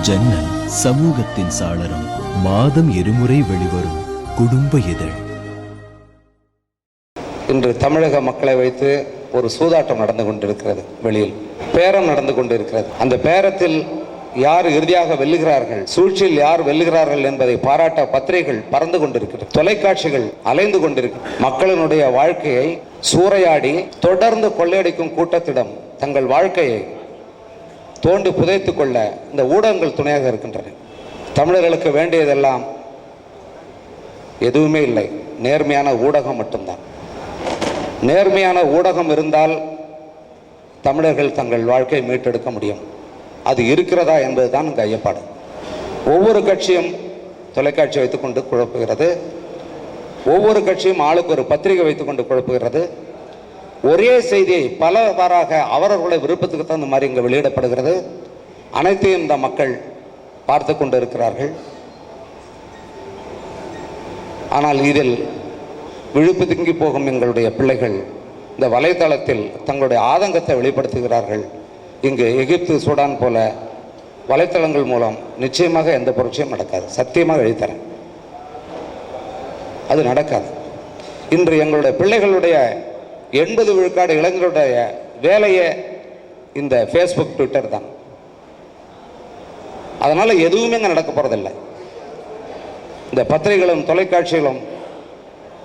ஜன்னல் சமூகத்தின் சாளரம். மாதம் இருமுறை வெளிவரும் குடும்ப இதழ். இன்று தமிழக மக்களை வைத்து ஒரு சூதாட்டம் நடந்து கொண்டிருக்கிறது. வெளியில் பேரம் நடந்து கொண்டிருக்கிறது. அந்த பேரத்தில் யார் இறுதியாக வெல்லுகிறார்கள், சூழ்ச்சியில் யார் வெல்லுகிறார்கள் என்பதை பாராட்ட பத்திரிகைகள் பறந்து கொண்டிருக்கிறது. தொலைக்காட்சிகள் அலைந்து கொண்டிருக்கிறது. மக்களினுடைய வாழ்க்கையை சூறையாடி தொடர்ந்து கொள்ளையடிக்கும் கூட்டத்திடம் தங்கள் வாழ்க்கையை தோண்டி புதைத்துக் கொள்ள இந்த ஊடகங்கள் துணையாக இருக்கின்றன. தமிழர்களுக்கு வேண்டியதெல்லாம் எதுவுமே இல்லை, நேர்மையான ஊடகம் மட்டும்தான். நேர்மையான ஊடகம் இருந்தால் தமிழர்கள் தங்கள் வாழ்க்கையை மீட்டெடுக்க முடியும். அது இருக்கிறதா என்பதுதான் இங்கே ஐயப்பாடு. ஒவ்வொரு கட்சியும் தொலைக்காட்சி வைத்துக்கொண்டு குழப்புகிறது. ஒவ்வொரு கட்சியும் ஆளுக்கு ஒரு பத்திரிகை வைத்துக்கொண்டு குழப்புகிறது. ஒரே செய்தியை பலவாறாக அவர்களுடைய விருப்பத்துக்கு தகுந்த மாதிரி இங்கே வெளியிடப்படுகிறது. அனைத்தையும் இந்த மக்கள் பார்த்து கொண்டு இருக்கிறார்கள். ஆனால் இதில் விழுப்பு திங்கி போகும் எங்களுடைய பிள்ளைகள் இந்த வலைத்தளத்தில் தங்களுடைய ஆதங்கத்தை வெளிப்படுத்துகிறார்கள். இங்கு எகிப்து, சூடான் போல வலைத்தளங்கள் மூலம் நிச்சயமாக எந்த புரட்சியும் நடக்காது. சத்தியமாக எழுதித்தரேன், அது நடக்காது. இன்று எங்களுடைய பிள்ளைகளுடைய 80 விழுக்காடு இளைஞருடைய வேலையே இந்த ஃபேஸ்புக், ட்விட்டர் தான். அதனால எதுவுமே இங்கே நடக்க போறதில்லை. இந்த பத்திரிகைகளும் தொலைக்காட்சிகளும்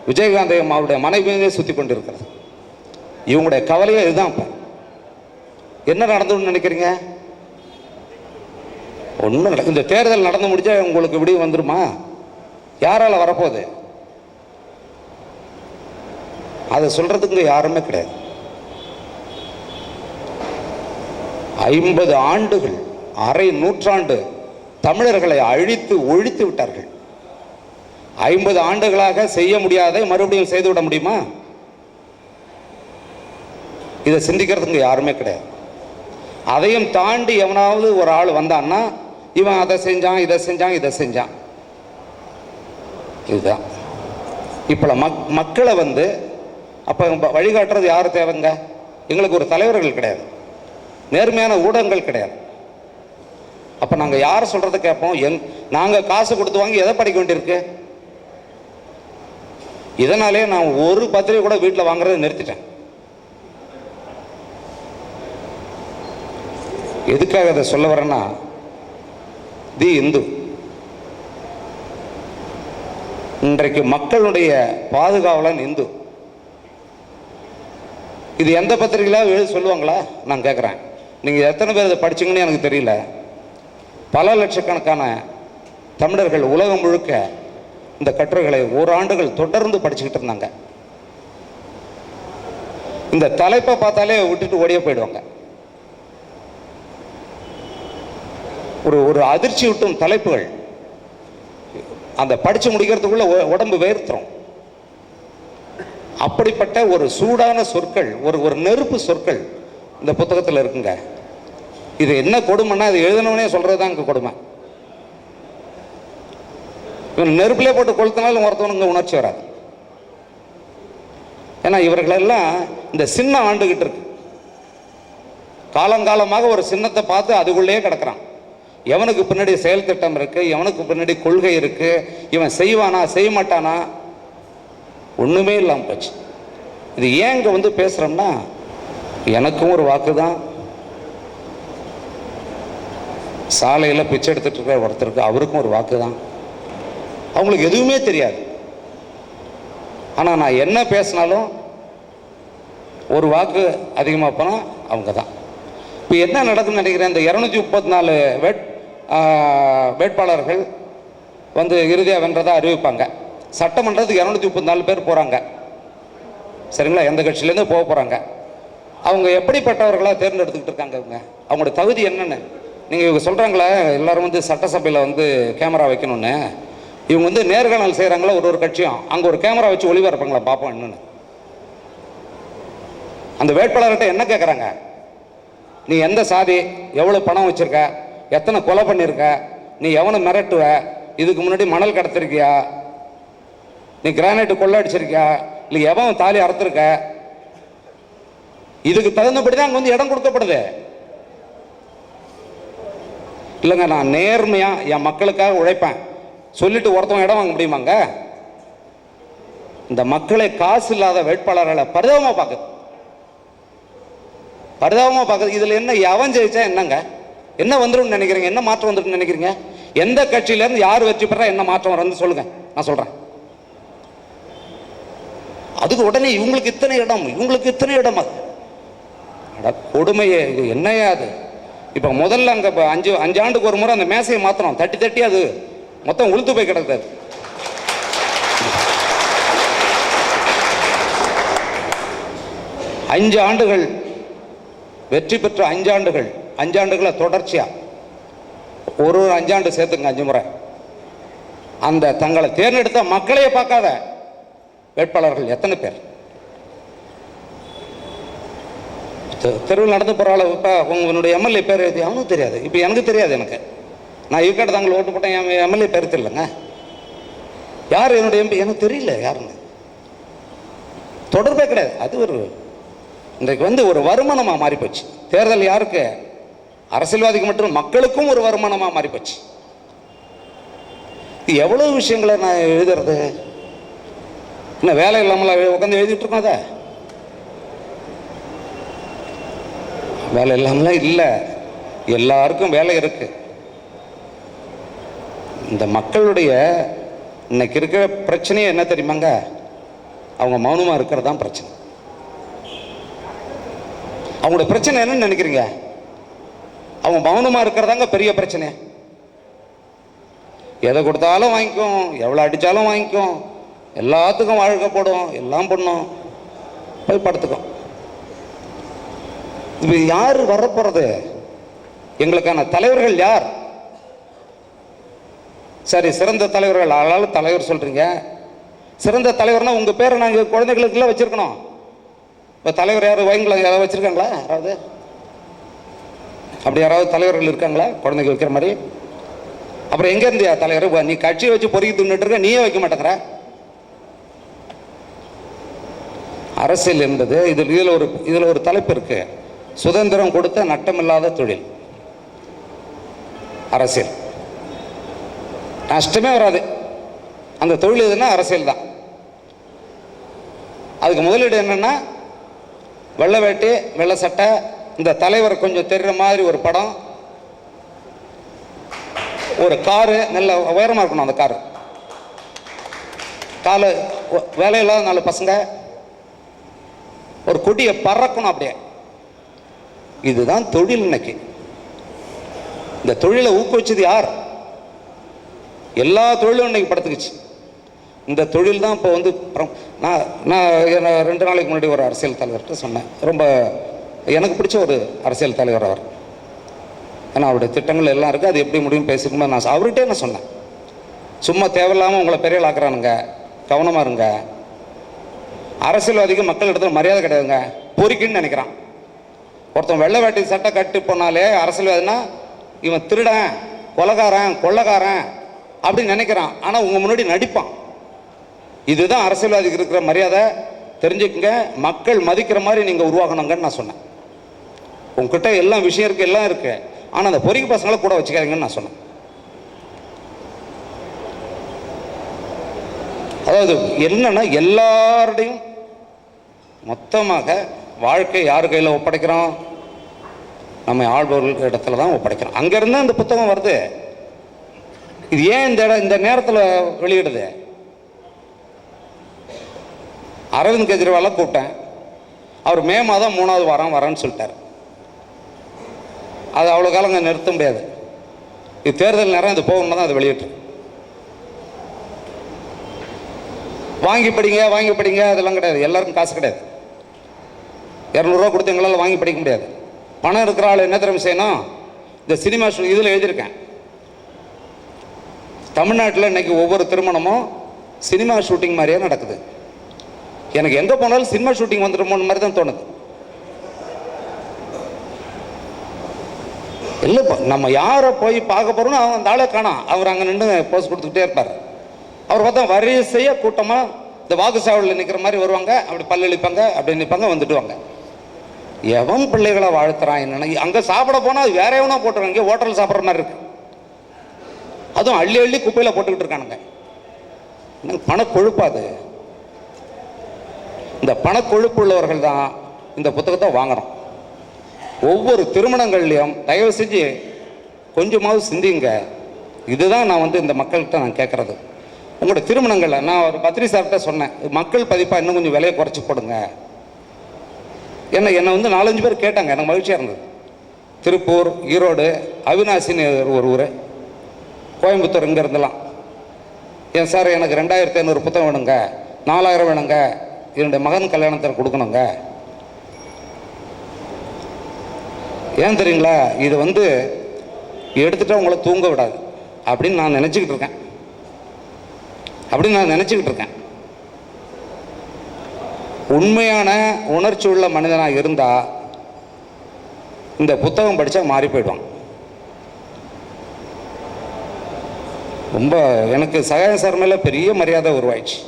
விஜயகாந்த் அவருடைய மனைவியே சுற்றி கொண்டிருக்கிறது. இவங்களுடைய கவலையே இதுதான். இப்போ என்ன நடந்துன்னு நினைக்கிறீங்க? ஒன்றும் நடக்கும். இந்த தேர்தல் நடந்து முடிஞ்சா உங்களுக்கு விடிவு வந்துருமா? யாரால வரப்போகுது? அதை சொல்றதுக்கு யாருமே கிடையாது. 50 ஆண்டுகள், அரை நூற்றாண்டு தமிழர்களை அழித்து ஒழித்து விட்டார்கள். 50 ஆண்டுகளாக செய்ய முடியாத மறுபடியும் செய்துவிட முடியுமா? இதை சிந்திக்கிறதுக்கு யாருமே கிடையாது. அதையும் தாண்டி எவனாவது ஒரு ஆள் வந்தான்னா இவன் அதை செஞ்சான், இதை செஞ்சான், இதை செஞ்சான். இதுதான் இப்போ மக்களை வந்து அப்போ வழிகாட்டுறது யார் தேவைங்க? எங்களுக்கு ஒரு தலைவர்கள் கிடையாது, நேர்மையான ஊடகங்கள் கிடையாது. அப்போ நாங்கள் யார் சொல்கிறத கேட்போம்? நாங்கள் காசு கொடுத்து வாங்கி எதை படிக்க வேண்டியிருக்கு? இதனாலே நான் ஒரு பத்திரிகை கூட வீட்டில் வாங்குறதை நிறுத்திட்டேன். எதுக்காக அதை சொல்ல வரேன்னா, தி இந்து இன்றைக்கு மக்களுடைய பாதுகாவலன் இந்து. இது எந்த பத்திரிகையில எழுதி சொல்லுவாங்களா? நான் கேட்குறேன். நீங்கள் எத்தனை பேர் இதை படிச்சிங்கன்னு எனக்கு தெரியல. பல லட்சக்கணக்கான தமிழர்கள் உலகம் முழுக்க இந்த கட்டுரைகளை ஓராண்டுகள் தொடர்ந்து படிச்சுக்கிட்டு இருந்தாங்க. இந்த தலைப்பை பார்த்தாலே விட்டுட்டு ஓடியே போயிடுவாங்க. ஒரு அதிர்ச்சி விட்டும் தலைப்புகள். அந்த படிச்சு முடிக்கிறதுக்குள்ள உடம்பு வேர்த்துரும். அப்படிப்பட்ட ஒரு சூடான சொற்கள், ஒரு நெருப்பு சொற்கள் இந்த புத்தகத்தில் இருக்குங்க. இது என்ன கொடுமைன்னா, இது எழுதணும்னே சொல்றதுதான் இங்க கொடுமை. இவன் நெருப்பிலே போட்டு கொளுத்தினாலும் ஒருத்தவனுங்க உணர்ச்சி வராது. ஏன்னா இவர்களெல்லாம் இந்த சின்னம் ஆண்டுகிட்டு இருக்கு. காலங்காலமாக ஒரு சின்னத்தை பார்த்து அதுக்குள்ளேயே கிடக்கிறான். எவனுக்கு பின்னாடி செயல் திட்டம் இருக்கு, எவனுக்கு பின்னாடி கொள்கை இருக்கு, இவன் செய்வானா செய்ய மாட்டானா, ஒண்ணுமே இல்லாமல் போச்சு. இது ஏன் இங்க வந்து பேசுறோம்னா, எனக்கும் ஒரு வாக்கு தான். சாலையில் பிச்சை எடுத்துட்டு இருக்கிற ஒருத்தருக்கு அவருக்கும் ஒரு வாக்கு தான். அவங்களுக்கு எதுவுமே தெரியாது. ஆனால் நான் என்ன பேசினாலும் ஒரு வாக்கு அதிகமாக போனால் அவங்க தான். இப்போ என்ன நடக்குதுன்னு நினைக்கிறேன், இந்த 234 வேட்பாளர்கள் வந்து இறுதியாக வென்றதை அறிவிப்பாங்க. சட்டமன்றத்துக்கு 234 பேர் போகிறாங்க, சரிங்களா? எந்த கட்சியிலேருந்து போக போகிறாங்க. அவங்க எப்படிப்பட்டவர்களாக தேர்ந்தெடுத்துக்கிட்டு இருக்காங்க? அவங்களுடைய தகுதி என்னென்னு நீங்கள் இவங்க சொல்கிறாங்களே, எல்லோரும் வந்து சட்டசபையில் வந்து கேமரா வைக்கணும்னு. இவங்க வந்து நேர்காணல் செய்கிறாங்களா ஒரு கட்சியும், அங்கே ஒரு கேமரா வச்சு ஒளிபரப்பாங்களா பார்ப்போம் என்னன்னு. அந்த வேட்பாளர்கிட்ட என்ன கேட்குறாங்க? நீ எந்த சாதி, எவ்வளோ பணம் வச்சுருக்க, எத்தனை கொலை பண்ணியிருக்க, நீ எவனை மிரட்டுவ, இதுக்கு முன்னாடி மணல் கடத்திருக்கியா, நீ கிரானைட்டு கொள்ளை அடிச்சிருக்கியா, இல்லை எவன் தாலி அறுத்திருக்க, இதுக்கு தகுந்தபடி தான் அங்கே வந்து இடம் கொடுக்கப்படுது. இல்லைங்க, நான் நேர்மையாக என் மக்களுக்காக உழைப்பேன் சொல்லிட்டு ஒருத்தவங்க இடம் வாங்க முடியுமாங்க? இந்த மக்களை காசு இல்லாத வேட்பாளர்களை பரிதாபமாக பார்க்குது. இதில் என்ன எவன் ஜெயிச்சா என்னங்க? என்ன வந்துடும் நினைக்கிறீங்க? என்ன மாற்றம் வந்துடும் நினைக்கிறீங்க? எந்த கட்சியிலேருந்து யார் வெற்றி பெறா என்ன மாற்றம் வரும்னு சொல்லுங்க, நான் சொல்கிறேன். அதுக்கு உடனே இவங்களுக்கு இத்தனை இடம் அது கொடுமையே. இது என்னையா அது? இப்போ முதல்ல அங்கே அஞ்சு ஆண்டுக்கு ஒரு முறை அந்த மேசையை மாற்றணும், தட்டி அது மொத்தம் உளுத்து போய் கிடக்குது. 5 ஆண்டுகள் வெற்றி பெற்ற 5 ஆண்டுகளை தொடர்ச்சியா ஒரு 5 ஆண்டு சேர்த்துங்க, 5 முறை அந்த தங்களை தேர்ந்தெடுத்த மக்களையே பார்க்காத வேட்பாளர்கள் எத்தனை பேர்? தெருவில் நடந்து போகிற அளவு. இப்போ உங்களுடைய எம்எல்ஏ பேர் அவனுக்கு தெரியாது, இப்போ எனக்கு தெரியாது. எனக்கு நான் இவக்கிட்ட தாங்கள் ஓட்டு போட்டேன், என் எம்எல்ஏ பேர் தெரியலங்க. யார் என்னுடைய எம்பி எனக்கு தெரியல யாருன்னு, தொடர்பே கிடையாது. அது ஒரு இன்றைக்கு ஒரு வருமானமாக மாறி போச்சு. தேர்தல் யாருக்கு? அரசியல்வாதிக்கு மட்டும், மக்களுக்கும் ஒரு வருமானமாக மாறி போச்சு. இது எவ்வளவு விஷயங்களை நான் எழுதுறது? இன்னும் வேலை இல்லாமல் உட்காந்து எழுதிட்டு இருக்கோம். அதை வேலை இல்லாமலாம் இல்லை, எல்லாருக்கும் வேலை இருக்கு. இந்த மக்களுடைய இன்னைக்கு இருக்கிற பிரச்சனையே என்ன தெரியுமாங்க? அவங்க மௌனமாக இருக்கிறது தான் பிரச்சனை. அவங்களோட பிரச்சனை என்னன்னு நினைக்கிறீங்க? அவங்க மௌனமாக இருக்கிறதாங்க பெரிய பிரச்சனை. எதை கொடுத்தாலும் வாங்கிக்கும், எவ்வளோ அடித்தாலும் வாங்கிக்கும், எல்லாத்துக்கும் வாழ்க்கை போடும், எல்லாம் பண்ணும், போய் படுத்துக்கும். இது யார் வரப்போறது? எங்களுக்கான தலைவர்கள் யார்? சரி, சிறந்த தலைவர்கள். ஆளாலும் தலைவர் சொல்றீங்க. சிறந்த தலைவர்னா உங்க பேரை நாங்கள் குழந்தைகளுக்குலாம் வச்சிருக்கணும். இப்போ தலைவர் யாரும் வைங்களா யாராவது வச்சிருக்காங்களா? யாராவது அப்படி யாராவது தலைவர்கள் இருக்காங்களா குழந்தைங்க வைக்கிற மாதிரி? அப்புறம் எங்க இருந்தியா தலைவர்? நீ கட்சியை வச்சு பொறுக்கி தின்னுட்டு இருக்க, நீயே வைக்க மாட்டேங்கிற. அரசியல் என்பது இதுல ஒரு தலைப்பு இருக்கு, சுதந்திரம் கொடுத்த நட்டமில்லாத தொழில். அரசியல் நஷ்டமே வராது. அந்த தொழில் எதுனா அரசியல் தான். அதுக்கு முதலீடு என்னன்னா வெள்ளை வேட்டி, வெள்ளை சட்டை, இந்த தலைவர் கொஞ்சம் தெரிகிற மாதிரி ஒரு படம், ஒரு காரு, நல்ல உயரமாக இருக்கணும் அந்த காரு, காலு வேலையில்லாத 4 பசங்க, ஒரு கொடியை பறக்கணும் அப்படியே. இதுதான் தொழில். இன்னைக்கு இந்த தொழிலை ஊக்குவிச்சது யார்? எல்லா தொழிலும் இன்னைக்கு படுத்துக்குச்சு. இந்த தொழில் தான் இப்போ நான் 2 நாளைக்கு முன்னாடி ஒரு அரசியல் தலைவர்கிட்ட சொன்னேன். ரொம்ப எனக்கு பிடிச்ச ஒரு அரசியல் தலைவர் அவர். ஏன்னா அவருடைய திட்டங்கள் எல்லாம் இருக்குது, அது எப்படி முடியும் பேசிக்கணும். நான் அவர்கிட்டே நான் சொன்னேன், சும்மா தேவையில்லாமல் உங்களை பெரிய ஆக்குறானுங்க, கவனமாக இருங்க. அரசியல்வாதிக்கு மக்கள் இடத்துல மரியாதை கிடையாதுங்க, பொறிக்குன்னு நினைக்கிறான். ஒருத்தன் வெள்ளை வேட்டி சட்டை கட்டி போனாலே அரசியல்வாதினா இவன் திருடன், கொலைகாரன், கொள்ளைக்காரன் அப்படின்னு நினைக்கிறான். ஆனால் உங்கள் முன்னாடி நடிப்பான். இதுதான் அரசியல்வாதிக்கு இருக்கிற மரியாதை. தெரிஞ்சுக்கங்க, மக்கள் மதிக்கிற மாதிரி நீங்கள் உருவாக்கணுங்கன்னு நான் சொன்னேன். உங்ககிட்ட எல்லாம் விஷயம் இருக்குது, எல்லாம் இருக்குது, ஆனால் அந்த பொறிக்கு பசங்களை கூட வச்சுக்காதீங்கன்னு நான் சொன்னேன். அதாவது என்னன்னா எல்லாருடையும் மொத்தமாக வாழ்க்கை யார் கையில் ஒப்படைக்கிறோம்? நம்ம ஆள்பவர்கள் இடத்துல தான் ஒப்படைக்கிறோம். அங்கேருந்து அந்த புத்தகம் வருது. இது ஏன் இந்த நேரத்தில் வெளியிடுது? அரவிந்த் கெஜ்ரிவாலை கூப்பிட்டேன். அவர் மே மாதம் 3வது வாரம் வரேன்னு சொல்லிட்டார். அது அவ்வளோ காலங்க நிறுத்த முடியாது. இது தேர்தல் நேரம், இது போகணும்னா தான் அது வெளியிட்டு. வாங்கி படிங்க அதெல்லாம் கிடையாது. எல்லாருக்கும் காசு கிடையாது. 200 ரூபா கொடுத்து எங்களால் வாங்கி படிக்க முடியாது. பணம் இருக்கிற ஆள் என்ன திறமை செய்யணும்? இந்த சினிமா இதில் எழுதியிருக்கேன், தமிழ்நாட்டில் இன்னைக்கு ஒவ்வொரு திருமணமும் சினிமா ஷூட்டிங் மாதிரியே நடக்குது. எனக்கு எங்கே போனாலும் சினிமா ஷூட்டிங் வந்துடுமோன்னு மாதிரி தான் தோணுது. இல்லைப்பா, நம்ம யாரை போய் பார்க்க போகிறோம்னு அந்த ஆளே காணோம். அவர் அங்கே நின்று போஸ்ட் கொடுத்துக்கிட்டே இருப்பார். அவர் பார்த்தா வரிசையாக கூட்டமாக இந்த வாக்குச்சாவடியில் நிற்கிற மாதிரி வருவாங்க, அப்படி பல்லளிப்பாங்க, அப்படி நிற்பாங்க, வந்துட்டுவாங்க. எவன் பிள்ளைகளை வாழ்த்துறான் என்னன்னா? அங்கே சாப்பிட போனால் அது வேற எவனா போட்டுருவாங்க. இங்கே ஹோட்டல் சாப்பிட்ற மாதிரி இருக்கு. அதுவும் அள்ளி அள்ளி குப்பையில் போட்டுக்கிட்டு இருக்கானுங்க. பணக்கொழுப்பு. அது இந்த பணக்கொழுப்பு உள்ளவர்கள் தான் இந்த புத்தகத்தை வாங்கணும். ஒவ்வொரு திருமணங்கள்லையும் தயவு செஞ்சு கொஞ்சமாவது சிந்திங்க. இதுதான் நான் இந்த மக்கள்கிட்ட நான் கேட்குறது. உங்களோட திருமணங்களில் நான் ஒரு பத்ரி சார்கிட்ட சொன்னேன், மக்கள் பதிப்பாக இன்னும் கொஞ்சம் விலையை குறைச்சி போடுங்க. என்னை 4-5 பேர் கேட்டாங்க. எனக்கு மகிழ்ச்சியாக இருந்தது. திருப்பூர், ஈரோடு, அவினாசின்னு ஒரு ஊர், கோயம்புத்தூர், இங்கே இருந்தெல்லாம், ஏன் சார் எனக்கு 2500 புத்தகம் வேணுங்க, 4000 வேணுங்க, என்னுடைய மகன் கல்யாணத்தில் கொடுக்கணுங்க. ஏன் தெரியுங்களா? இது எடுத்துட்டா உங்களை தூங்க விடாது அப்படின்னு நான் நினச்சிக்கிட்டு இருக்கேன். உண்மையான உணர்ச்சி உள்ள மனிதனாக இருந்தால் இந்த புத்தகம் படித்தா மாறி போயிடுவான். ரொம்ப எனக்கு சகாயம் சார் மேலே பெரிய மரியாதை உருவாயிடுச்சு.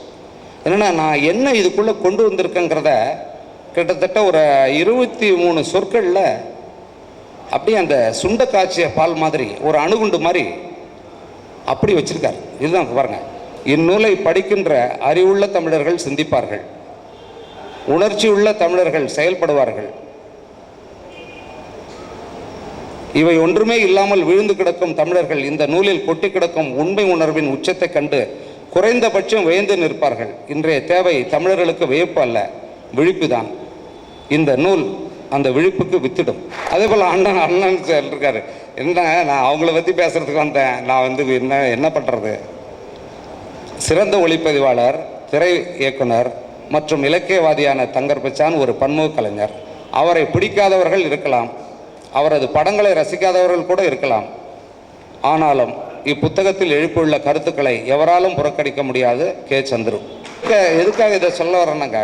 என்னென்னா, நான் என்ன இதுக்குள்ளே கொண்டு வந்திருக்கேங்கிறத கிட்டத்தட்ட ஒரு 23 சொற்களில் அப்படியே அந்த சுண்ட காய்ச்சிய பால் மாதிரி, ஒரு அணுகுண்டு மாதிரி அப்படி வச்சிருக்காரு. இதுதான் பாருங்க. இந்நூலை படிக்கின்ற அறிவுள்ள தமிழர்கள் சிந்திப்பார்கள், உணர்ச்சி உள்ள தமிழர்கள் செயல்படுவார்கள். இவை ஒன்றுமே இல்லாமல் விழுந்து கிடக்கும் தமிழர்கள் இந்த நூலில் கொட்டி கிடக்கும் உண்மை உணர்வின் உச்சத்தை கண்டு குறைந்தபட்சம் வியந்து நிற்பார்கள். இன்றைய தேவை தமிழர்களுக்கு வியப்பு அல்ல, விழிப்பு தான். இந்த நூல் அந்த விழிப்புக்கு வித்திடும். அதே போல் அண்ணன் இருக்காரு. என்ன, நான் அவங்கள பற்றி பேசுறதுக்கு வந்தேன். நான் என்ன பண்ணுறது? சிறந்த ஒளிப்பதிவாளர், திரை இயக்குனர் மற்றும் இலக்கியவாதியான தங்கர் பிச்சான் ஒரு பன்முக கலைஞர். அவரை பிடிக்காதவர்கள் இருக்கலாம், அவரது படங்களை ரசிக்காதவர்கள் கூட இருக்கலாம். ஆனாலும் இப்புத்தகத்தில் எழுப்பியுள்ள கருத்துக்களை எவராலும் புறக்கணிக்க முடியாது. கே. சந்துரு. எதுக்காக இதை சொல்ல வரேன்னாங்க,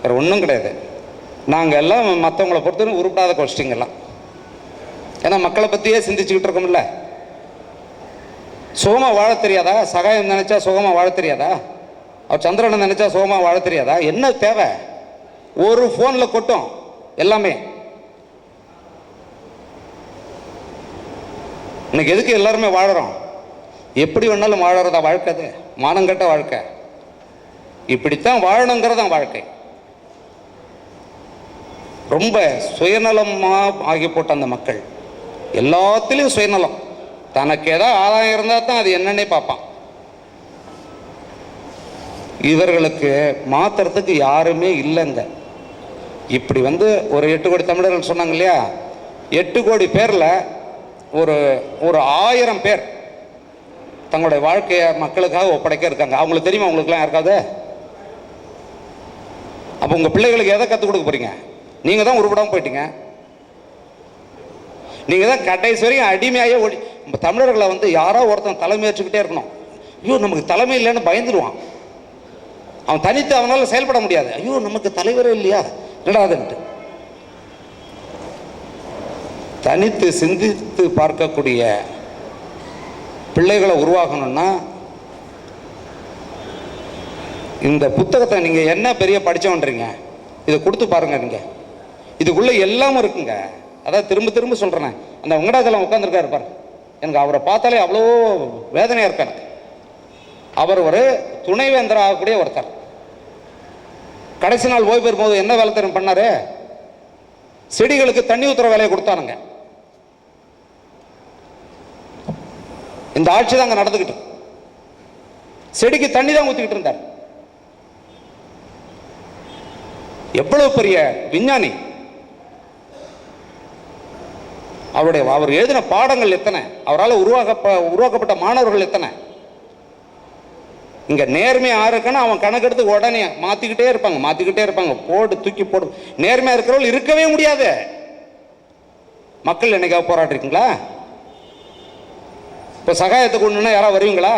வேறு ஒன்றும் கிடையாது. நாங்கள் எல்லாம் மற்றவங்களை பொறுத்தவரை உருப்படாத கொஸ்டிங்கெல்லாம். ஏன்னா மக்களை பற்றியே சிந்திச்சுக்கிட்டு இருக்கோம்ல. சுகமாக வாழ தெரியாதா? சகாயம் நினச்சா சுகமாக வாழ தெரியாதா? அவர் சந்திரனை நினச்சா சுகமாக வாழ தெரியாதா? என்ன தேவை? ஒரு ஃபோனில் கொட்டும் எல்லாமே. இன்னைக்கு எதுக்கு எல்லாருமே வாழறோம்? எப்படி வேணாலும் வாழறதா வாழ்க்கை? அது மானங்கட்ட வாழ்க்கை. இப்படித்தான் வாழணுங்கிறதான் வாழ்க்கை. ரொம்ப சுயநலமாக ஆகி போட்ட அந்த மக்கள் எல்லாத்திலையும் சுயநலம். தனக்கு ஏதாவது ஆதாயம் இருந்தால் தான் அது என்னன்னே பார்ப்பான். இவர்களுக்கு மாத்துறதுக்கு யாருமே இல்லைங்க. இப்படி ஒரு 8 கோடி தமிழர்கள் சொன்னாங்க இல்லையா? 8 கோடி பேரில் ஒரு 1000 பேர் தங்களுடைய வாழ்க்கையை மக்களுக்காக ஒப்படைக்க இருக்காங்க. அவங்களுக்கு தெரியுமா? அவங்களுக்குலாம் யாருக்காவது? அப்போ உங்கள் பிள்ளைகளுக்கு எதை கற்றுக் கொடுக்க போறீங்க? நீங்கள் தான் உருப்படாமல் போயிட்டீங்க. நீங்கள் தான் கடைசி வரைக்கும் அடிமையாகவே ஓடி. நம்ம தமிழர்களை யாரோ ஒருத்தன் தலைமை ஏற்றுக்கிட்டே இருக்கணும். ஐயோ நமக்கு தலைமை இல்லைன்னு பயந்துருவான். அவன் தனித்து அவனால் செயல்பட முடியாது. ஐயோ நமக்கு தலைவரே இல்லையா என்னடாதுன்ட்டு. தனித்து சிந்தித்து பார்க்கக்கூடிய பிள்ளைகளை உருவாகணும்னா இந்த புத்தகத்தை நீங்கள் என்ன பெரிய படித்தவன்றீங்க, இதை கொடுத்து பாருங்க. நீங்கள் இதுக்குள்ளே எல்லாமும் இருக்குங்க. அதான் திரும்ப திரும்ப சொல்கிறேன். அந்த வெங்கடாச்சலம் உட்காந்துருக்காரு பாரு, எனக்கு அவரை பார்த்தாலே அவ்வளோ வேதனையாக இருக்கு எனக்கு. அவர் ஒரு துணைவேந்தர் ஆகக்கூடிய ஒருத்தர். கடைசி நாள் ஓய்வு பெறும்போது என்ன வேலை தரம் பண்ணாரு? செடிகளுக்கு தண்ணி ஊற்றுற வேலையை கொடுத்தானுங்க. இந்த ஆட்சி தான் அங்கே நடந்துக்கிட்டு, செடிக்கு தண்ணி தான் ஊற்றிக்கிட்டு இருந்தார். எவ்வளவு பெரிய விஞ்ஞானி! அவர் எழுதின பாடங்கள் எத்தனை, அவரால் உருவாக்கப்பட்ட மாணவர்கள் எத்தனை. இங்க நேர்மையா இருக்குன்னா அவன் கணக்கெடுத்து உடனே மாத்திக்கிட்டே இருப்பாங்க. போடு தூக்கி போடு. நேர்மையா இருக்கிறவர்கள் இருக்கவே முடியாது. மக்கள் என்னைக்காக போராட்டிருக்கீங்களா? இப்போ சகாயத்துக்கு ஒண்ணுன்னா யாராவது வருவீங்களா?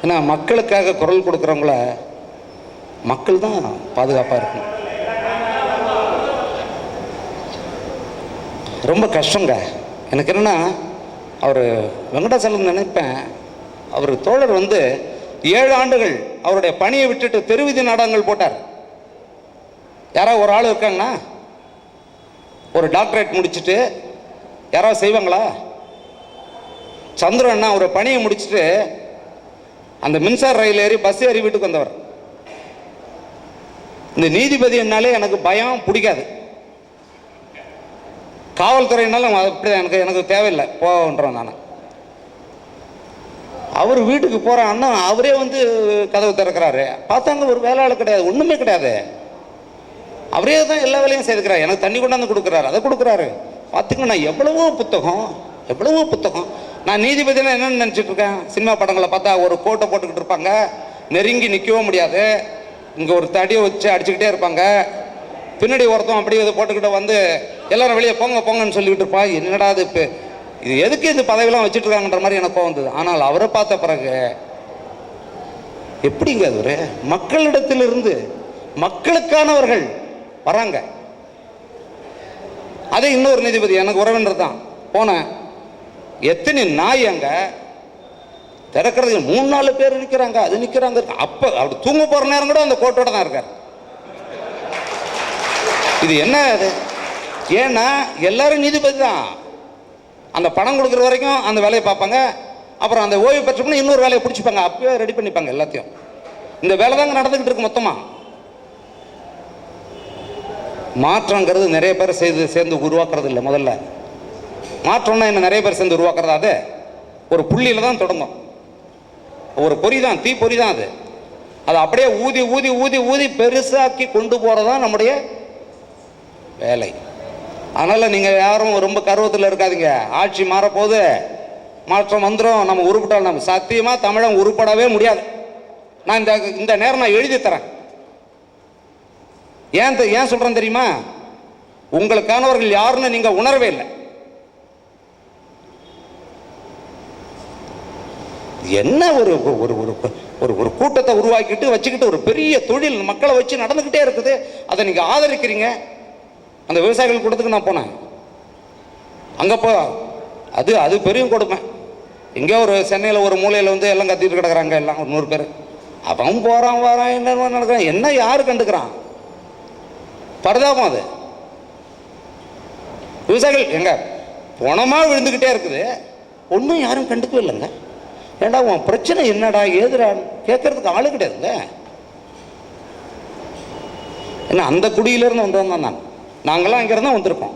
ஏன்னா மக்களுக்காக குரல் கொடுக்குறவங்கள மக்கள் தான் பாதுகாப்பாக இருக்கணும். ரொம்ப கஷ்டங்க எனக்கு. என்னன்னா, அவர் வெங்கடாச்சலம் நினைப்பேன், அவர் தோழர் 7 ஆண்டுகள் அவருடைய பணியை விட்டுட்டு தெருவிதி நாடகங்கள் போட்டார். யாராவது ஒரு ஆள் இருக்காங்கன்னா, ஒரு டாக்டரேட் முடிச்சுட்டு யாராவது செய்வாங்களா? சந்திரன் அண்ணா ஒரு பணியை முடிச்சுட்டு அந்த மின்சார ரயில் ஏறி பஸ் ஏறி வீட்டுக்கு வந்தவர். இந்த நீதிபதி என்னாலே எனக்கு பயம் பிடிக்காது, காவல்துறையினாலும் அப்படிதான், எனக்கு தேவையில்லை போன்றோம் நான். அவர் வீட்டுக்கு போகிற அண்ணா அவரே வந்து கதவு திறக்கிறாரு. பார்த்தாங்க ஒரு வேலையாள் கிடையாது, ஒன்றுமே கிடையாது. அவரே தான் எல்லா வேலையும் செய்துக்கிறார். எனக்கு தண்ணி கொண்டாந்து கொடுக்குறாரு, அதை கொடுக்குறாரு. பார்த்துங்கன்னா எவ்வளவோ புத்தகம். நான் நீதிபதினா என்னென்னு நினச்சிட்டு இருக்கேன், சினிமா படங்களை பார்த்தா ஒரு கோட்டை போட்டுக்கிட்டு இருப்பாங்க, நெருங்கி நிற்கவும் முடியாது, இங்கே ஒரு தடியை வச்சு அடிச்சுக்கிட்டே இருப்பாங்க, பின்னாடி ஒருத்தம் அப்படியே இதை போட்டுக்கிட்ட வந்து எல்லாரும் வெளியே போங்கன்னு சொல்லிக்கிட்டு இருப்பா. என்னடா இப்போ இது எதுக்கு இந்த பதவியெல்லாம் வச்சுட்டு இருக்காங்கன்ற மாதிரி எனக்கு வந்தது. ஆனால் அவரை பார்த்த பிறகு எப்படிங்க அது ஒரு மக்களிடத்திலிருந்து மக்களுக்கானவர்கள் வராங்க. அதே இன்னொரு நீதிபதி எனக்கு உறவினர் தான் போனேன். எத்தனை நாய் அங்க திறக்கிறதுக்கு 3-4 பேர் நிற்கிறாங்க, அது நிற்கிறாங்க. அப்ப அப்படி தூங்க போற நேரம் கூட அந்த கோட்டோட தான் இருக்கார். இது என்ன அது? ஏன்னா எல்லாரும் நீதிபதி தான். அந்த பணம் கொடுக்குற வரைக்கும் அந்த வேலையை பார்ப்பாங்க, அப்புறம் அந்த ஓய்வு பெற்றப்போ இன்னொரு வேலையை பிடிச்சிப்பாங்க, அப்பவே ரெடி பண்ணிப்பாங்க எல்லாத்தையும். இந்த வேலை தாங்க நடந்துகிட்டு இருக்கு மொத்தமா. மாற்றங்கிறது நிறைய பேர் சேர்ந்து உருவாக்குறது இல்லை. முதல்ல மாற்றம்னா என்ன, நிறைய பேர் சேர்ந்து உருவாக்குறது. அது ஒரு புள்ளியில தான் தொடங்கும், ஒரு பொறி தான், தீ பொறி தான். அது அப்படியே ஊதி ஊதி ஊதி ஊதி பெருசாக்கி கொண்டு போறதான் நம்முடைய வேலை. அதனால நீங்க யாரும் ரொம்ப கர்வத்தில் இருக்காதீங்க. ஆட்சி மாறப்போகுது, மாற்றம் வந்துடும், நம்ம உருப்பட்டால் நம்ம சத்தியமா தமிழன் உருப்படவே முடியாது. நான் இந்த நேரம் நான் எழுதி தரேன். ஏன் சொல்றேன் தெரியுமா? உங்களுக்கானவர்கள் யாருன்னு நீங்க உணரவே இல்லை. என்ன ஒரு ஒரு கூட்டத்தை உருவாக்கிட்டு வச்சுக்கிட்டு ஒரு பெரிய தொழில் மக்களை வச்சு நடந்துகிட்டே இருக்குது. அதை நீங்க ஆதரிக்கிறீங்க. அந்த விவசாயிகள் கூட்டத்துக்கு நான் போனேன். அங்க போ அது பெரிய கொடுமை. எங்கேயோ ஒரு சென்னையில் ஒரு மூலையில் வந்து எல்லாம் கத்திட்டு கிடக்குறாங்க, எல்லாம் ஒரு 100 பேர். அவன் போறான் வரான், என்ன நடக்கிறான், என்ன யாரு கண்டுக்கிறான்? பரிதாபம். அது விவசாயிகள் எங்க பணமா விழுந்துகிட்டே இருக்குது, ஒன்றும் யாரும் கண்டுக்கவே இல்லைங்க. ஏண்டா உன் பிரச்சனை என்னடா ஏதுடா கேட்கறதுக்கு ஆளு கிடையாதுங்க. ஏன்னா அந்த குடியிலிருந்து வந்தவன் தான் நாங்கள்லாம் இங்கிருந்து வந்திருக்கோம்.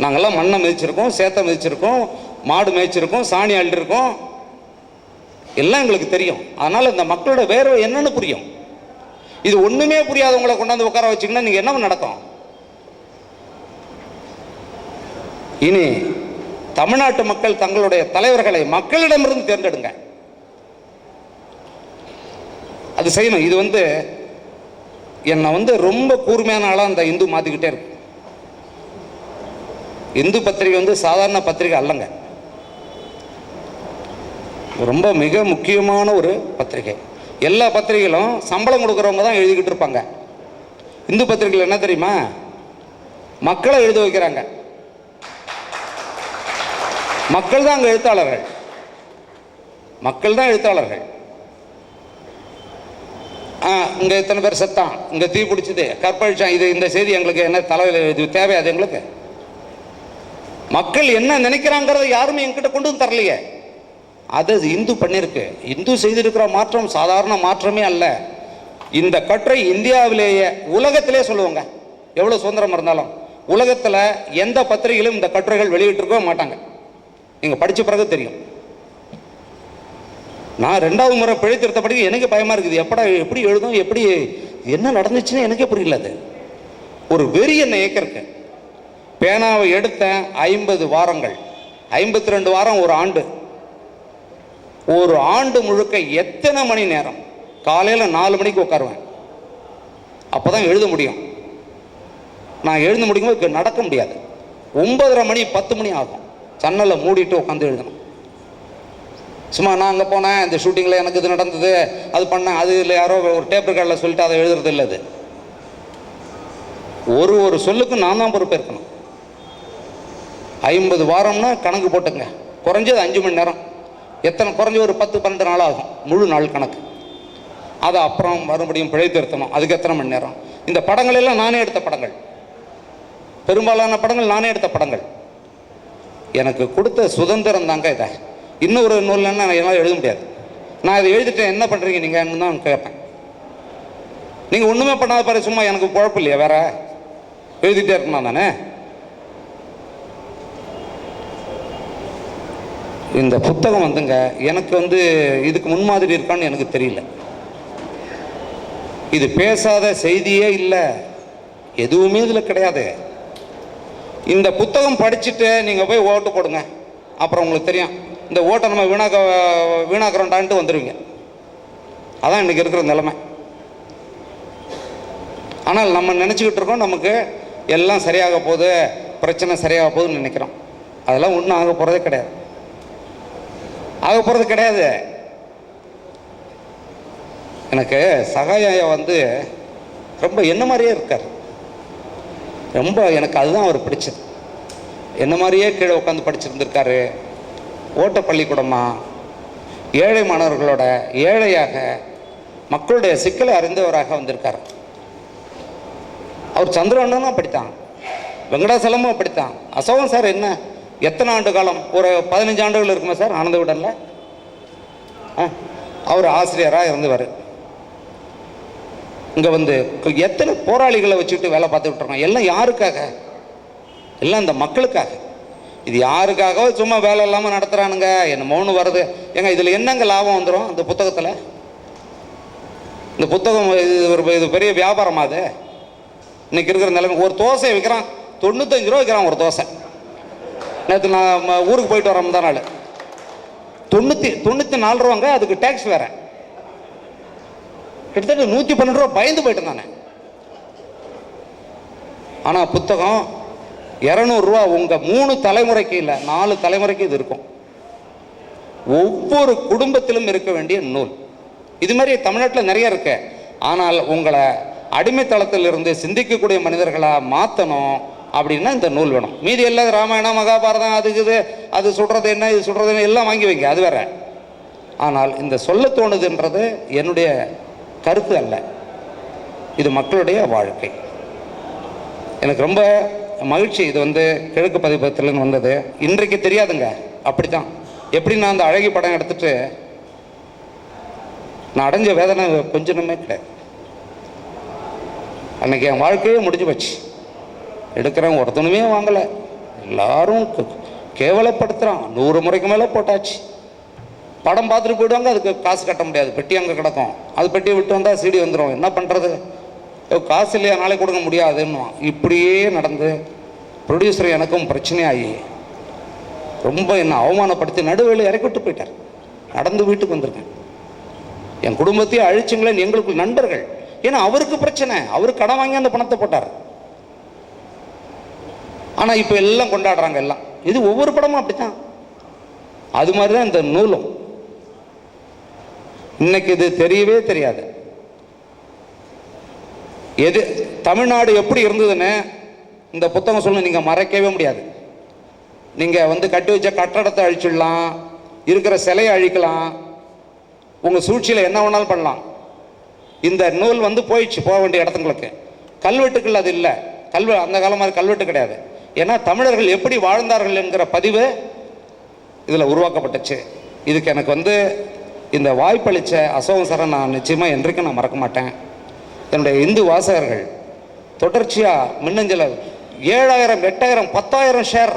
நாங்கள்லாம் மண்ணை மிதிச்சிருக்கோம், சேத்தை மிதிச்சிருக்கோம், மாடு மேய்ச்சிருக்கோம், சாணி அள்ளிருக்கோம், எல்லாம் எங்களுக்கு தெரியும். அதனால இந்த மக்களோட வேர்வை என்னன்னு புரியும். இது ஒண்ணுமே புரியாதவங்களை கொண்டாந்து உட்கார வச்சிங்கன்னா நீங்க என்ன நடக்கும்? இனி தமிழ்நாட்டு மக்கள் தங்களுடைய தலைவர்களை மக்களிடமிருந்து தேர்ந்தெடுங்க. அது செய்யணும். இது என்னை ரொம்ப கூர்மையான ஆளா அந்த இந்து மாத்திக்கிட்டே இருக்கு. இந்து பத்திரிகை சாதாரண பத்திரிகை அல்லங்க, ரொம்ப மிக முக்கியமான ஒரு பத்திரிகை. எல்லா பத்திரிகைகளும் சம்பளம் கொடுக்குறவங்க தான் எழுதிக்கிட்டு இருப்பாங்க. இந்து பத்திரிகைகள் என்ன தெரியுமா? மக்களை எழுத வைக்கிறாங்க. மக்கள் தான் அங்க எழுத்தாளர்கள், மக்கள் தான் எழுத்தாளர்கள். இங்க இத்தனை பேர் செத்தான், இங்க தீ பிடிச்சது, கற்பழிச்சான், இது இந்த செய்தி எங்களுக்கு என்ன தலையில் இது தேவையாது எங்களுக்கு. மக்கள் என்ன நினைக்கிறாங்கிறத யாருமே என்கிட்ட கொண்டு வந்து தரலையே. அது இந்து பண்ணிருக்கு. இந்து செய்திருக்கிற மாற்றம் சாதாரண மாற்றமே அல்ல. இந்த கட்டுரை இந்தியாவிலேயே உலகத்திலே சொல்லுவாங்க, எவ்வளவு சுதந்திரம் இருந்தாலும் உலகத்துல எந்த பத்திரிகையிலும் இந்த கட்டுரைகள் வெளியிட்டிருக்க மாட்டாங்க. நீங்க படிச்ச பிறகு தெரியும். நான் 2வது முறை பிழை திருத்த படிக்க எனக்கு பயமா இருக்குது. எப்படி எழுதும், எப்படி என்ன நடந்துச்சுன்னு எனக்கே புரியல. அது ஒரு வெறி என்ன ஏக்கருக்கு. பேனாவை எடுத்த 50 வாரங்கள், 52 வாரம், ஒரு ஆண்டு முழுக்க எத்தனை மணி நேரம்? காலையில் 4 மணிக்கு உட்காருவேன், அப்போதான் எழுத முடியும். நான் எழுத முடியும்போது நடக்க முடியாது. 9:30 மணி 10 மணி ஆகும். சன்னலை மூடிட்டு உட்காந்து எழுதணும். சும்மா நான் அங்கே போனேன், இந்த ஷூட்டிங்கில் எனக்கு இது நடந்தது, அது பண்ணேன், அது இல்லை யாரோ ஒரு டேப் ரெக்கார்டில் சொல்லிட்டு அதை எழுதுறது இல்லை. அது ஒரு சொல்லுக்கு நான் தான் பொறுப்பேற்கணும். 50 வாரம்னா கணக்கு போட்டுங்க, குறைஞ்சது 5 மணி நேரம். எத்தனை குறைஞ்ச ஒரு 10-12 நாள் ஆகும் முழு நாள் கணக்கு. அதை அப்புறம் மறுபடியும் பிழை திருத்தணும், அதுக்கு எத்தனை மணி நேரம். இந்த படங்கள் எல்லாம் நானே எடுத்த படங்கள், பெரும்பாலான படங்கள் நானே எடுத்த படங்கள். எனக்கு கொடுத்த சுதந்திரம் தாங்க இதை. இன்னொரு நூல்னா என்னால் எழுத முடியாது. நான் இதை எழுதிட்டேன், என்ன பண்ணுறீங்க நீங்கள் தான் கேட்பேன். நீங்கள் ஒன்றுமே பண்ணாத பாரு, சும்மா எனக்கு குழப்பம் இல்லையா, வேற எழுதிட்டே இருக்கணும் தானே. இந்த புத்தகம் வந்துங்க எனக்கு வந்து இதுக்கு முன்மாதிரி இருக்கான்னு எனக்கு தெரியல. இது பேசாத செய்தியே இல்லை, எதுவுமே இதில் கிடையாது. இந்த புத்தகம் படிச்சுட்டு நீங்கள் போய் ஓட்டு போடுங்க, அப்புறம் உங்களுக்கு தெரியும் இந்த ஓட்டை நம்ம வீணாக்குறோண்டான்ட்டு வந்துடுவீங்க. அதான் இன்றைக்கி இருக்கிற நிலைமை. ஆனால் நம்ம நினச்சிக்கிட்டு இருக்கோம் நமக்கு எல்லாம் சரியாக போகுது, பிரச்சனை சரியாக போகுதுன்னு நினைக்கிறோம். அதெல்லாம் ஒன்றும் ஆக போகிறதே கிடையாது, ஆக போகிறது கிடையாது. எனக்கு சகாயா வந்து ரொம்ப என்ன மாதிரியே இருக்கார். ரொம்ப எனக்கு அதுதான் அவர் பிடிச்சது. என்ன மாதிரியே கீழே உட்காந்து படிச்சிருந்திருக்காரு. ஓட்ட பள்ளிக்கூடமா, ஏழை மாணவர்களோட ஏழையாக மக்களுடைய சிக்கலை அறிந்தவராக வந்திருக்கார். அவர் சந்திரவண்ணனும் அப்படித்தான், வெங்கடாசலமும் அப்படித்தான். அசோகன் சார் என்ன எத்தனை ஆண்டு காலம், ஒரு 15 ஆண்டுகள் இருக்குமா சார் ஆனந்த விடனில் அவர் ஆசிரியராக இருந்தவர். இங்கே வந்து எத்தனை போராளிகளை வச்சுக்கிட்டு வேலை பார்த்துக்கிட்டு இருக்கோம். எல்லாம் யாருக்காக? எல்லாம் இந்த மக்களுக்காக. இது யாருக்காக சும்மா வேலை இல்லாமல் நடத்துகிறானுங்க, என்னமோன்னு வருது. ஏங்க இதில் என்னங்க லாபம் வந்துடும் இந்த புத்தகத்தில்? இந்த புத்தகம் இது பெரிய வியாபாரமா? அது இன்னைக்கு இருக்கிற நிலைமை. ஒரு தோசை விற்கிறான் 95 ரூபா விற்கிறான் ஒரு தோசை. நேற்று நான் ஊருக்கு போயிட்டு வரேன் தான் நாள் 94 ரூபாங்க, அதுக்கு டேக்ஸ் வேற. கிட்டத்தட்ட 112 ரூபா பயந்து போயிட்டேன் நான். ஆனால் புத்தகம் 200 ரூபா. உங்கள் 3 தலைமுறைக்கு இல்லை 4 தலைமுறைக்கு இது இருக்கும். ஒவ்வொரு குடும்பத்திலும் இருக்க வேண்டிய நூல். இது மாதிரி தமிழ்நாட்டில் நிறைய இருக்கு. ஆனால் உங்களை அடிமைத்தளத்தில் இருந்து சிந்திக்கக்கூடிய மனிதர்களாக மாற்றணும் அப்படின்னா இந்த நூல் வேணும். மீதி எல்லாம் ராமாயணம் மகாபாரதம் அதுக்குது, அது சொல்கிறது என்ன இது சொல்கிறது என்ன எல்லாம் வாங்கி வைங்க, அது வேற. ஆனால் இந்த சொல்ல தோணுதுன்றது என்னுடைய கருத்து அல்ல, இது மக்களுடைய வாழ்க்கை. எனக்கு ரொம்ப மகிழ்ச்சி. இது வந்து கிழக்கு பதிப்பகத்திலேருந்து வந்தது. இன்றைக்கு தெரியாதுங்க, அப்படித்தான். எப்படி நான் அந்த அழகி படம் எடுத்துட்டு நான் அடைஞ்ச வேதனை கொஞ்சமே கிடையாது. அன்னைக்கு என் வாழ்க்கையே முடிஞ்சு போச்சு. எடுக்கிறவங்க ஒருத்தனுமே வாங்கலை, எல்லாரும் கேவலப்படுத்துகிறான். 100 முறைக்கு மேலே போட்டாச்சு. படம் பார்த்துட்டு போயிடுவாங்க, அதுக்கு காசு கட்ட முடியாது, பெட்டி அங்கே கிடக்கும். அது பெட்டியை விட்டு வந்தால் சீடி வந்துடும். என்ன பண்ணுறது, காசு இல்லையா நாளைக்கு கொடுக்க முடியாதுன்னு இப்படியே நடந்து ப்ரொடியூசர் எனக்கும் பிரச்சனையாகி ரொம்ப என்னை அவமானப்படுத்தி நடுவேளை இறக்கி விட்டு போயிட்டார். நடந்து வீட்டுக்கு வந்திருக்கேன். என் குடும்பத்தையே அழிச்சுங்களேன், எங்களுக்கு நண்பர்கள். ஏன்னா அவருக்கு பிரச்சனை, அவரு கடன் வாங்கி அந்த பணத்தை போட்டார். ஆனால் இப்போ எல்லாம் கொண்டாடுறாங்க எல்லாம். இது ஒவ்வொரு படமும் அப்படித்தான். அது மாதிரி தான் இந்த நூலும். இன்னைக்கு இது தெரியவே தெரியாது. எது தமிழ்நாடு எப்படி இருந்ததுன்னு இந்த புத்தகம் சொல்ல நீங்கள் மறைக்கவே முடியாது. நீங்கள் வந்து கட்டி வச்ச கட்டடத்தை அழிச்சிடலாம், இருக்கிற சிலையை அழிக்கலாம், உங்கள் சூழ்ச்சியில் என்ன வேணாலும் பண்ணலாம். இந்த நூல் வந்து போயிடுச்சு போக வேண்டிய இடத்துங்களுக்கு. கல்வெட்டுக்கள் அது இல்லை, அந்த காலம் மாதிரி கல்வெட்டு கிடையாது. ஏன்னா தமிழர்கள் எப்படி வாழ்ந்தார்கள் என்கிற பதிவு இதில் உருவாக்கப்பட்டுச்சு. இதுக்கு எனக்கு வந்து இந்த வாய்ப்பளித்த அசோகன் சாரை நான் நிச்சயமாக என்றைக்கும் நான் மறக்க மாட்டேன். என்னுடைய இந்து வாசகர்கள் தொடர்ச்சியாக மின்னஞ்சல 7000 8000 10,000 ஷேர்.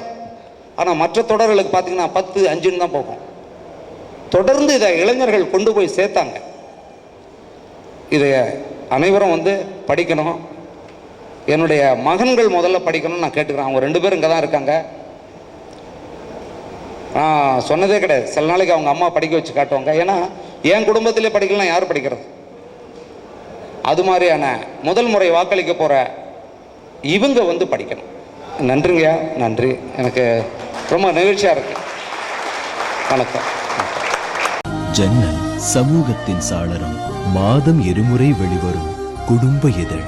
ஆனால் மற்ற தொடர்களுக்கு பார்த்தீங்கன்னா 10 5ன்னு தான் போகும். தொடர்ந்து இதை இளைஞர்கள் கொண்டு போய் சேர்த்தாங்க. இதை அனைவரும் வந்து படிக்கணும். என்னுடைய மகன்கள் முதல்ல படிக்கணும்னு நான் கேட்டுக்கிறேன். அவங்க 2 பேரும் இங்கே தான் இருக்காங்க. சொன்னதே கிடையாது. சில நாளைக்கு அவங்க அம்மா படிக்க வச்சு காட்டுவாங்க. ஏன்னா என் குடும்பத்திலே படிக்கலாம், யார் படிக்கிறது? அது மாதிரியான முதல் முறை வாக்களிக்க போகிற இவங்க வந்து படிக்கணும். நன்றிங்கய்யா, நன்றி. எனக்கு ரொம்ப நிகழ்ச்சியாக இருக்கு. வணக்கம். ஜன்னல் சமூகத்தின் சாளரம். மாதம் 2 முறை வெளிவரும் குடும்ப இதழ்.